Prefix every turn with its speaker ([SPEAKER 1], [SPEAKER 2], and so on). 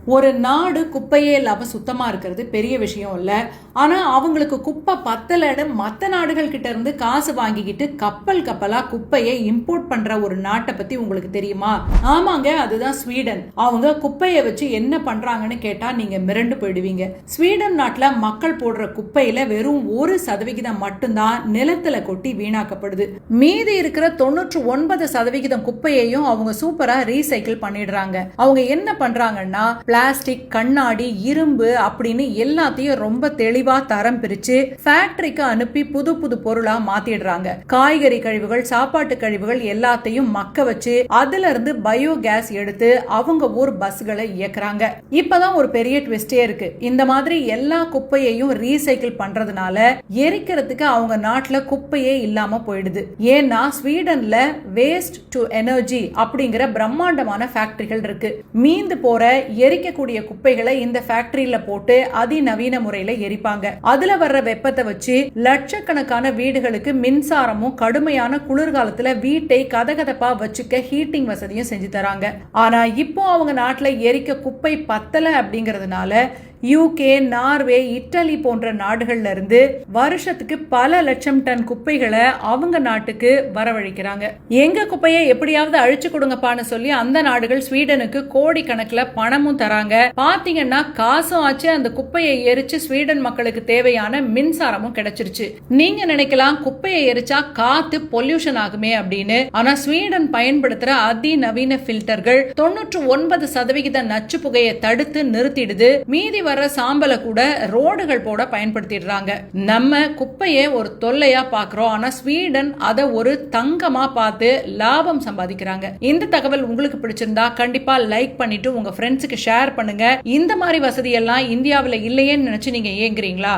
[SPEAKER 1] ஒரு நாடு குப்பையே இல்லாம சுத்தமா இருக்கிறது பெரிய விஷயம் இல்ல. ஆனா அவங்களுக்கு குப்பை பத்தலன்னு மத்த நாடுகள் கிட்ட இருந்து காசு வாங்கிக்கிட்டு கப்பல் கப்பலா குப்பையை இம்போர்ட் பண்ற ஒரு நாட்டை பத்தி உங்களுக்கு தெரியுமா? ஆமாங்க, அதுதான் ஸ்வீடன். அவங்க குப்பையை வச்சு என்ன பண்றாங்கன்னு கேட்டா நீங்க மிரண்டு போயிடுவீங்க. ஸ்வீடன் நாட்டுல மக்கள் போடுற குப்பையில வெறும் 1% மட்டும்தான் நிலத்துல கொட்டி வீணாக்கப்படுது. மீதி இருக்கிற 99% குப்பையையும் அவங்க சூப்பரா ரீசைக்கிள் பண்ணிடுறாங்க. அவங்க என்ன பண்றாங்கன்னா பிளாஸ்டிக், கண்ணாடி, இரும்பு அப்படின்னு எல்லாத்தையும் ரொம்ப தெளிவா தரம் பிரிச்சு ஃபேக்டரிக்கு அனுப்பி புது புது பொருளா மாத்திடுறாங்க. காய்கறி கழிவுகள், சாப்பாட்டு கழிவுகள் எல்லாத்தையும் மக்க வச்சு அதுல இருந்து பயோகேஸ் எடுத்து அவங்க ஊர் பஸ்களை இயக்குறாங்க. இப்பதான் ஒரு பெரிய ட்விஸ்டே இருக்கு. இந்த மாதிரி எல்லா குப்பையையும் ரீசைக்கிள் பண்றதுனால எரிக்கிறதுக்கு அவங்க நாட்டுல குப்பையே இல்லாம போயிடுது. ஏன்னா ஸ்வீடன்ல வேஸ்ட் டு எனர்ஜி அப்படிங்கிற பிரம்மாண்டமான ஃபேக்டரிகள் இருக்கு. மீந்து போற எரிக்கக்கூடிய குப்பைகளை இந்த ஃபேக்டரியில போட்டு அதிநவீன முறையில எரிப்பாங்க. அதுல வர்ற வெப்பத்தை வச்சு லட்சக்கணக்கான வீடுகளுக்கு மின்சாரமும் கடுமையான குளிர்காலத்துல வீட்டை கதகதப்பா வச்சுக்க ஹீட்டிங் வசதியும் செஞ்சு தராங்க. ஆனா இப்போ அவங்க நாட்டுல எரிக்க குப்பை பத்தல அப்படிங்கறதுனால யூகே, நார்வே, இட்டலி போன்ற நாடுகள்ல இருந்து வருஷத்துக்கு பல லட்சம் டன் குப்பைகளை அவங்க நாட்டுக்கு வரவழைக்கிறாங்க. எங்க குப்பையை எப்படியாவது அழிச்சு கொடுங்கப்பான்னு சொல்லி அந்த நாடுகள் ஸ்வீடனுக்கு கோடி கணக்குல பணமும் தராங்க. பாத்தீங்கன்னா காசும் ஆச்சு, அந்த குப்பையை எரிச்சு ஸ்வீடன் மக்களுக்கு தேவையான மின்சாரமும் கிடைச்சிருச்சு. நீங்க நினைக்கலாம் குப்பையை எரிச்சா காத்து பொல்யூஷன் ஆகுமே அப்படின்னு. ஆனா ஸ்வீடன் பயன்படுத்துற அதிநவீன பில்டர்கள் 99% நச்சு புகையை தடுத்து நிறுத்திடுது. மீதி வர சாம்பலை கூட ரோடுகள் போட பயன்படுத்திடுறாங்க. நம்ம குப்பையை ஒரு தொல்லையா பாக்குறோம், ஆனா ஸ்வீடன் அதை ஒரு தங்கமா பார்த்து லாபம் சம்பாதிக்கிறாங்க. இந்த தகவல் உங்களுக்கு பிடிச்சிருந்தா கண்டிப்பா லைக் பண்ணிட்டு உங்க ஃப்ரெண்ட்ஸுக்கு ஷேர் பண்ணுங்க. இந்த மாதிரி வசதி எல்லாம் இந்தியாவில் இல்லையேன்னு நினைச்சு நீங்க ஏங்குறீங்களா?